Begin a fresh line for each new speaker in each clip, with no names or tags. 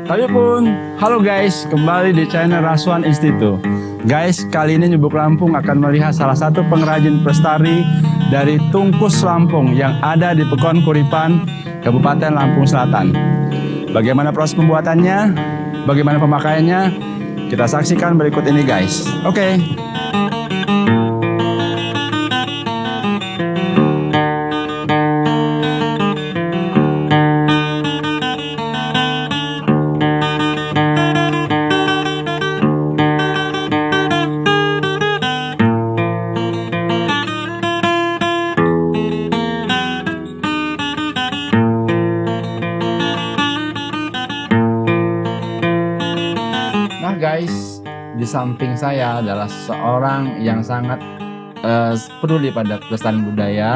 Tapi pun, halo guys, kembali di channel Raswan Institute. Guys, kali ini Nyubuk Lampung akan melihat salah satu pengrajin prestari dari Tungkus Lampung yang ada di Pekon Kuripan, Kabupaten Lampung Selatan. Bagaimana proses pembuatannya, bagaimana pemakaiannya, kita saksikan berikut ini guys. Oke. Guys, di samping saya adalah seorang yang sangat peduli pada pelestarian budaya.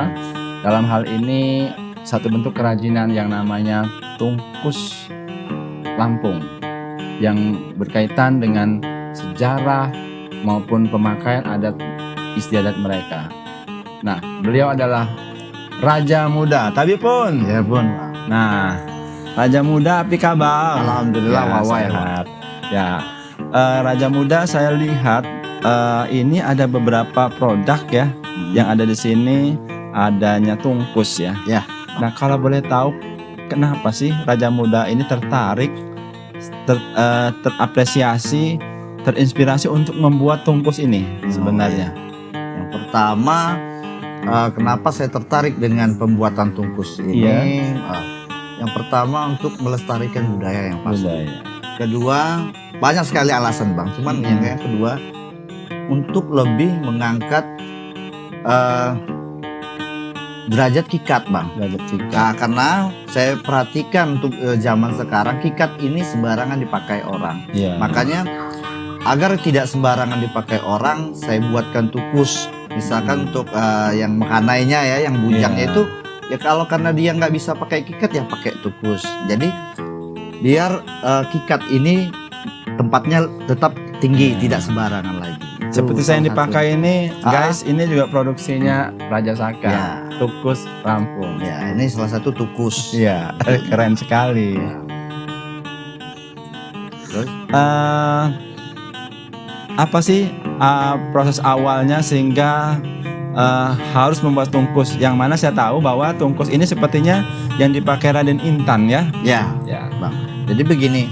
Dalam hal ini satu bentuk kerajinan yang namanya Tungkus Lampung yang berkaitan dengan sejarah maupun pemakaian adat istiadat mereka. Nah, beliau adalah Raja Muda. Tapi pun,
Ya pun.
nah, Raja Muda apa kabar?
Alhamdulillah,
Ya,
wawai.
sehat. Ya. Raja Muda, saya lihat ini ada beberapa produk ya yang ada di sini, adanya tungkus ya.
Ya.
Nah, kalau boleh tahu kenapa sih Raja Muda ini tertarik, terapresiasi, terinspirasi untuk membuat tungkus ini sebenarnya?
Yang pertama, kenapa saya tertarik dengan pembuatan tungkus ini?
Iya.
Yang pertama untuk melestarikan budaya yang pasti.
Budaya.
Kedua, banyak sekali alasan bang. Cuman yang kedua, untuk lebih mengangkat derajat kikat bang.
Derajat kikat.
Nah, karena saya perhatikan untuk zaman sekarang kikat ini sembarangan dipakai orang.
Iya.
Makanya agar tidak sembarangan dipakai orang, saya buatkan tukus. Misalkan untuk yang menghanainya ya, yang bujangnya itu ya kalau karena dia nggak bisa pakai kikat ya pakai tukus. Jadi biar kikat ini tempatnya tetap tinggi, tidak sembarangan lagi.
Seperti saya yang dipakai ini, guys, ini juga produksinya Raja Saka,
Ya.
Tungkus Lampung.
Ya, ini salah satu tukus.
Iya, keren sekali.
Terus?
Apa sih proses awalnya sehingga harus membuat tungkus? Yang mana saya tahu bahwa tungkus ini sepertinya yang dipakai Raden Intan ya?
Ya,
Ya.
bang. Jadi begini,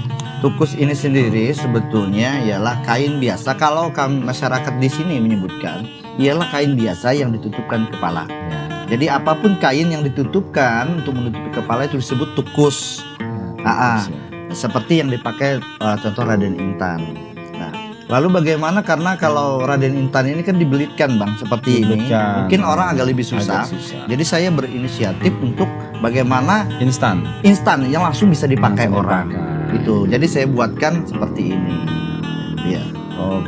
tukus ini sendiri sebetulnya ialah kain biasa. Kalau masyarakat di sini menyebutkan, ialah kain biasa yang ditutupkan kepala.
Ya.
Jadi apapun kain yang ditutupkan untuk menutupi kepala itu disebut tukus. Seperti yang dipakai contoh Raden Intan. Nah, lalu bagaimana karena kalau Raden Intan ini kan dibelitkan bang seperti ini, mungkin orang agak lebih susah. Jadi saya berinisiatif untuk bagaimana
Instan
yang langsung bisa dipakai
Langsung
orang.
dipakai.
Itu. Jadi saya buatkan seperti ini. Iya.
Oh,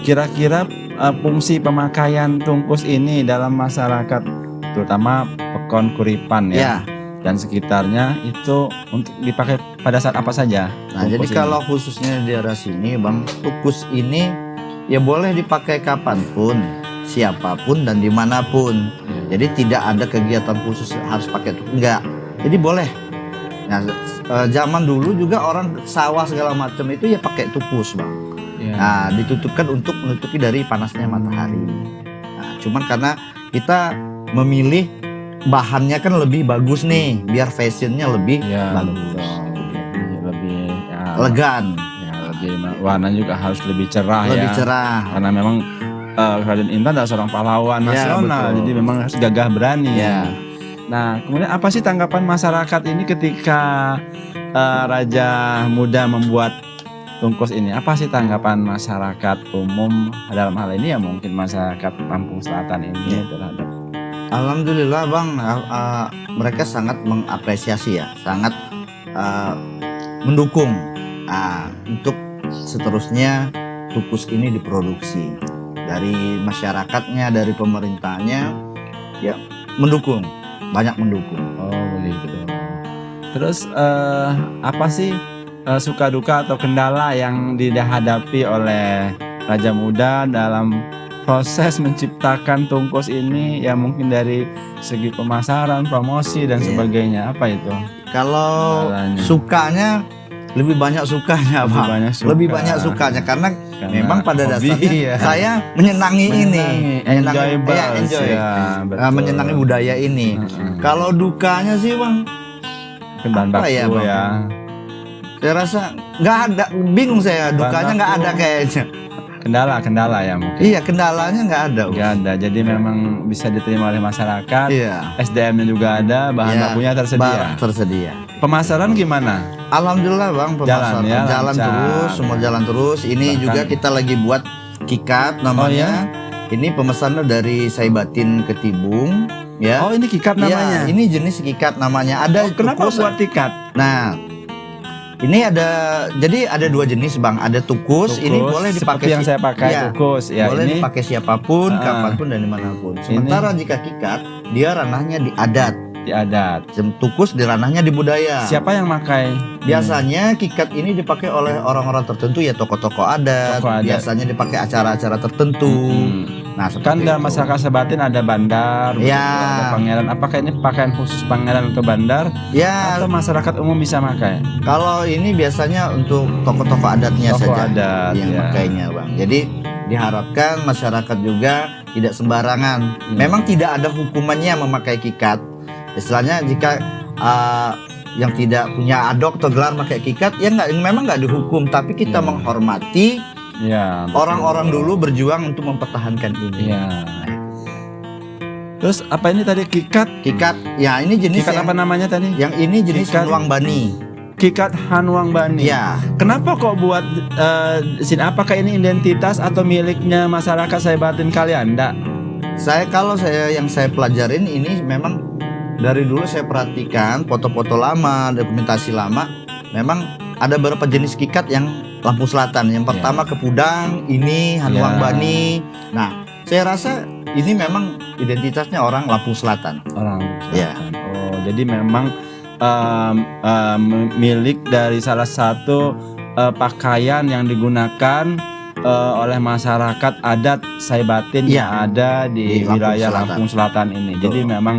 kira-kira fungsi pemakaian tungkus ini dalam masyarakat, terutama Pekon Kuripan ya,
Ya.
dan sekitarnya itu untuk dipakai pada saat apa saja?
Nah, jadi
tungkus ini?
kalau khususnya di daerah sini, bang, tukus ini ya boleh dipakai kapanpun, siapapun dan dimanapun. Jadi tidak ada kegiatan khusus harus pakai tukus, enggak. Jadi boleh. Nah, zaman dulu juga orang sawah segala macam itu ya pakai tukus, bang.
Ya.
Nah, ditutupkan untuk menutupi dari panasnya matahari. Nah, cuman karena kita memilih bahannya kan lebih bagus nih, biar fashionnya lebih
Ya,
bagus,
lebih ya,
elegan,
ya, lebih warna juga harus lebih cerah
lebih
ya.
cerah.
Karena memang Raden Intan adalah seorang pahlawan
Ya,
nasional,
betul.
jadi memang harus gagah berani.
Ya.
Nah, kemudian apa sih tanggapan masyarakat ini ketika Raja Muda membuat tungkus ini? Apa sih tanggapan masyarakat umum dalam hal ini ya mungkin masyarakat Lampung Selatan ini
Ya.
terhadap
Alhamdulillah Bang, mereka sangat mengapresiasi ya, sangat uh, mendukung untuk seterusnya tukus ini diproduksi. Dari masyarakatnya, dari pemerintahnya, ya mendukung, banyak mendukung.
Oh begitu. Terus apa sih suka duka atau kendala yang dihadapi oleh Raja Muda dalam proses menciptakan tungkus ini, ya mungkin dari segi pemasaran, promosi dan
Iya.
sebagainya, apa itu?
Kalau
Kendalanya.
sukanya lebih banyak sukanya
Lebih
Bang.
banyak suka.
Lebih banyak sukanya karena memang pada
hobi,
dasarnya
ya.
saya menyenangi ini,
enjoyable,
ya, enjoy.
ya, betul.
Menyenangi budaya ini.
Mm-mm.
Kalau dukanya sih Bang,
Mungkin bahan
apa ya,
baku
Bang?
ya.
saya rasa nggak ada, bingung saya, dukanya nggak
baku.
ada kayaknya.
Kendala ya mungkin.
Iya, kendalanya nggak ada.
Nggak ada, jadi memang bisa diterima oleh masyarakat.
Iya.
SDM-nya juga ada, bahan
Iya,
bakunya tersedia.
tersedia.
Pemasaran gimana?
Alhamdulillah Bang, pemasaran
Jalan ya,
jalan
lancar.
terus, semua jalan terus. Ini
Bahkan-
juga kita lagi buat kikat namanya.
Oh, ya?
Ini pemesannya dari Saibatin Ketibung, ya.
Oh ini kikat namanya.
Iya, ini jenis kikat namanya. Ada
Kenapa
tukus.
buat tikat?
Nah, ini jadi ada dua jenis Bang. Ada tukus, ini boleh
seperti
dipakai
yang saya pakai
Iya,
tukus ya.
boleh
Ini
dipakai siapapun,
Ah.
kapanpun dan dimanapun. Sementara jika kikat, dia ranahnya di adat.
di adat.
Tukus di ranahnya di budaya.
Siapa yang pakai?
Biasanya kikat ini dipakai oleh orang-orang tertentu, ya tokoh-tokoh adat.
Tokoh adat.
Biasanya dipakai acara-acara tertentu. Nah,
Kan
seperti
dalam
itu.
masyarakat Saibatin ada bandar,
Ya.
ada pangeran. Apakah ini pakaian khusus pangeran atau bandar
Ya,
atau masyarakat umum bisa pakai?
kalau ini biasanya untuk tokoh-tokoh adatnya
Tokoh
saja
adat,
yang
ya.
makainya, Bang. Jadi diharapkan masyarakat juga tidak sembarangan. Memang tidak ada hukumannya memakai kikat. Istilahnya jika yang tidak punya adok atau gelar pakai kikat, ya memang nggak dihukum, tapi kita menghormati
Ya. betul.
orang-orang dulu berjuang untuk mempertahankan ini.
Iya. Terus apa ini tadi kikat?
Kikat, ya ini jenis
Kikat apa namanya tadi?
yang ini jenis
Kikat.
Hanuang Bani.
Kikat Hanuang Bani.
Ya,
Kenapa kok buat sini? Apakah ini identitas atau miliknya masyarakat Saibatin kalian? Enggak.
kalau yang saya pelajarin ini memang dari dulu saya perhatikan foto-foto lama, dokumentasi lama, memang ada beberapa jenis kikat yang Lampung Selatan. Yang pertama Kepudang, ini Hanuang
Ya.
Bani. Nah, saya rasa ini memang identitasnya orang Lampung Selatan.
Orang.
Ya.
Oh, jadi memang milik dari salah satu pakaian yang digunakan oleh masyarakat adat Saibatin
Ya.
yang ada di
Di Lampung
wilayah
Selatan.
Lampung Selatan ini.
Betul.
Jadi memang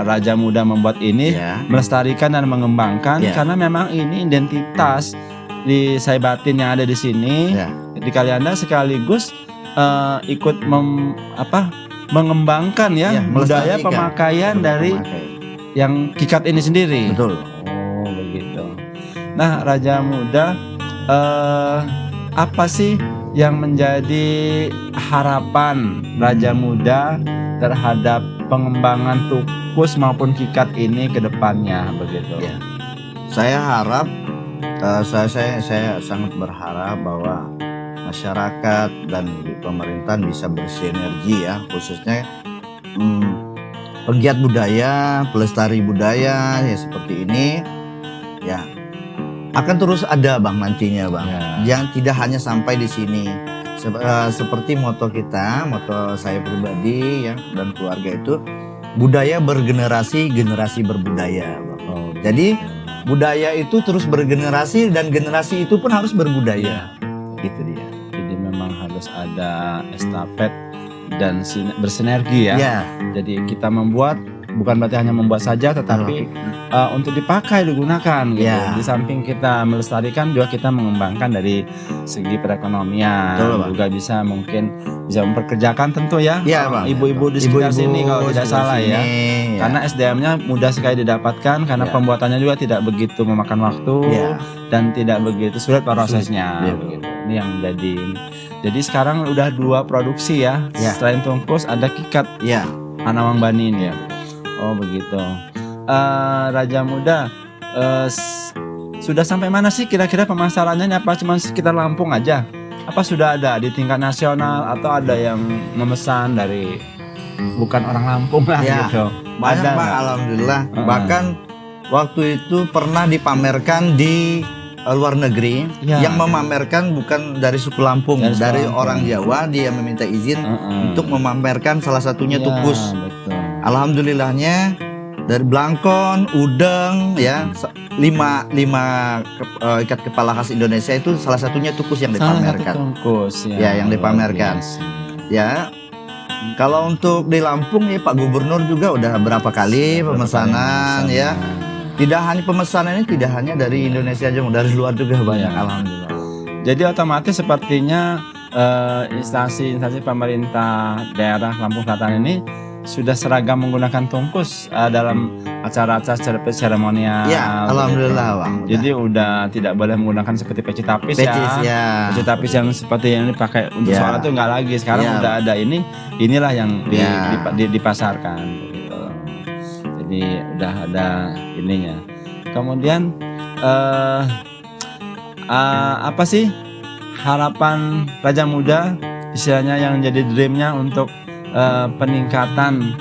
Raja Muda membuat ini
Ya.
melestarikan dan mengembangkan
Ya.
karena memang ini identitas di Saibatin yang ada di sini.
Ya.
Di Kalianda sekaligus ikut mengembangkan ya,
Ya,
budaya
melestarikan.
pemakaian dari
Memakai.
yang kikat ini sendiri.
Betul.
Oh begitu. Nah Raja Muda, apa sih yang menjadi harapan Raja Muda terhadap pengembangan tukus maupun kikat ini ke depannya begitu?
Ya. Saya harap, saya sangat berharap bahwa masyarakat dan di pemerintahan bisa bersinergi ya, khususnya pegiat budaya, pelestari budaya ya seperti ini, ya akan terus ada Bang nantinya Bang.
Ya.
Jangan tidak hanya sampai di sini. Seperti moto kita, moto saya pribadi ya dan keluarga itu, budaya bergenerasi, generasi berbudaya Bang.
Oh,
Jadi budaya itu terus bergenerasi dan generasi itu pun harus berbudaya. Itu dia.
jadi memang harus ada estafet dan bersinergi ya.
Ya,
Jadi kita membuat bukan berarti hanya membuat saja, tetapi untuk dipakai, digunakan gitu.
Ya.
Di samping kita melestarikan juga kita mengembangkan dari segi perekonomian.
Betul, Pak.
Juga bisa mungkin bisa memperkerjakan tentu ya.
Iya, Bang.
Ibu-ibu di sekitar
Ibu-ibu
sini kalau tidak
sekitar
salah ya.
sini, ya.
Karena SDM-nya mudah sekali didapatkan karena
Ya.
pembuatannya juga tidak begitu memakan waktu
Ya.
dan tidak begitu sulit prosesnya.
Iya,
Begitu. Ini yang jadi sekarang udah 2 produksi ya.
Ya.
Selain tungkus ada kikat
Ya,
Hanuang Bani ini ya. Oh begitu. Raja Muda, sudah sampai mana sih kira-kira pemasarannya? Apa cuma sekitar Lampung aja? Apa sudah ada di tingkat nasional atau ada yang memesan dari bukan orang Lampung lah
Ya,
gitu.
banyak
Ada
Bang,
nggak?
alhamdulillah. Bahkan waktu itu pernah dipamerkan di luar negeri,
Ya.
yang memamerkan bukan dari suku Lampung,
Dari suku
dari
Lampung.
orang Jawa. Dia meminta izin untuk memamerkan salah satunya
Iya,
tukus.
betul.
Alhamdulillahnya dari Blangkon, Udeng, ya, lima ikat kepala khas Indonesia itu salah satunya tukus yang
Salah satu
dipamerkan.
tungkus
Ya, yang
luar
dipamerkan.
biasa.
Ya, kalau untuk di Lampung ya Pak Gubernur juga udah berapa kali pemesanan ya. Tidak hanya pemesanan ini tidak hanya dari Indonesia aja, dari luar juga banyak.
Ya.
Alhamdulillah.
Jadi otomatis sepertinya instansi-instansi pemerintah daerah Lampung Selatan ini sudah seragam menggunakan tungkus dalam acara-acara seremonial.
Ya, alhamdulillah Bang.
Jadi udah tidak boleh menggunakan seperti peci tapis
Pecis
ya.
ya.
Peci tapis yang seperti yang dipakai untuk
Ya.
sholat itu nggak lagi. Sekarang
Ya.
udah ada inilah yang
Ya.
dipasarkan. Gitu. Jadi udah ada ininya. Kemudian apa sih harapan Raja Muda istilahnya yang jadi dreamnya untuk peningkatan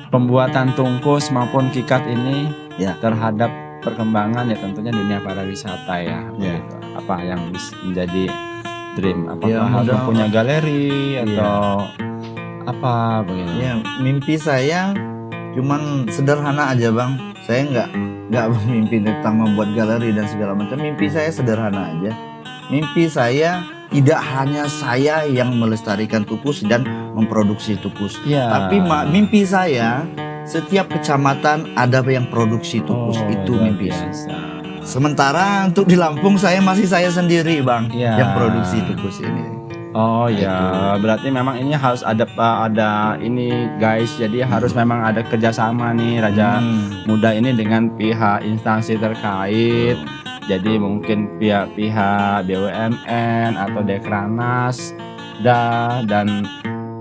pembuatan tungkus maupun kikat ini
Ya.
terhadap perkembangan ya tentunya dunia pariwisata ya.
Ya.
Gitu. Apa yang menjadi dream? Apakah
Ya,
harus
mudah-
punya galeri atau apa begitu?
Ya, mimpi saya cuman sederhana aja Bang. Saya nggak bermimpi tentang membuat galeri dan segala macam. Mimpi saya sederhana aja. Mimpi saya tidak hanya saya yang melestarikan tukus dan memproduksi tukus.
Ya.
Tapi mimpi saya setiap kecamatan ada yang produksi tukus. Itu
luar
mimpi saya.
biasa.
Sementara untuk di Lampung saya masih saya sendiri Bang
Ya.
yang produksi tukus ini.
Oh ya, berarti memang ini harus ada ini guys. Jadi harus memang ada kerjasama nih Raja Muda ini dengan pihak instansi terkait. Jadi mungkin pihak BUMN atau Dekranas dan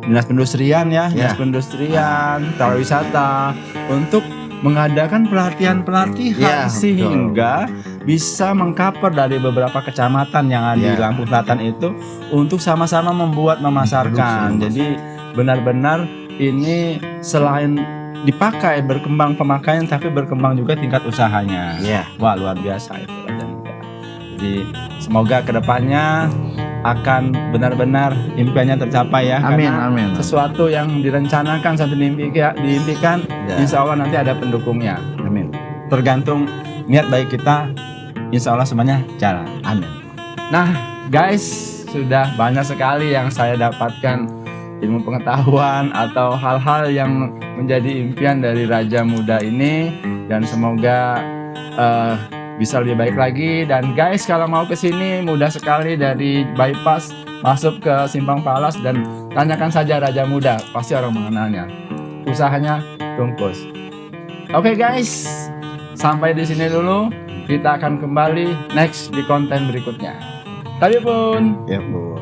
Dinas Perindustrian ya,
Ya.
Dinas Perindustrian, pariwisata untuk mengadakan pelatihan-pelatihan
Ya, betul.
sehingga bisa mengcover dari beberapa kecamatan yang ada di
Ya.
Lampung Selatan itu untuk sama-sama memasarkan.
Produksi.
Jadi benar-benar ini selain dipakai berkembang pemakaian tapi berkembang juga tingkat usahanya.
Ya.
Wah luar biasa itu Raja Muda. Jadi semoga kedepannya akan benar-benar impiannya tercapai ya.
Amin,
Karena
amin.
sesuatu yang direncanakan sampai diimpikan,
Ya.
insya Allah nanti ada pendukungnya.
Amin.
Tergantung niat baik kita, insya Allah semuanya jalan.
Amin.
Nah guys, sudah banyak sekali yang saya dapatkan ilmu pengetahuan atau hal-hal yang menjadi impian dari Raja Muda ini, dan semoga bisa lebih baik lagi. Dan guys, kalau mau ke sini mudah sekali dari bypass masuk ke Simpang Palas dan tanyakan saja Raja Muda, pasti orang mengenalnya. Usahanya tungkus. Oke guys, sampai di sini dulu. Kita akan kembali next di konten berikutnya. Tapi pun
Ya Bu.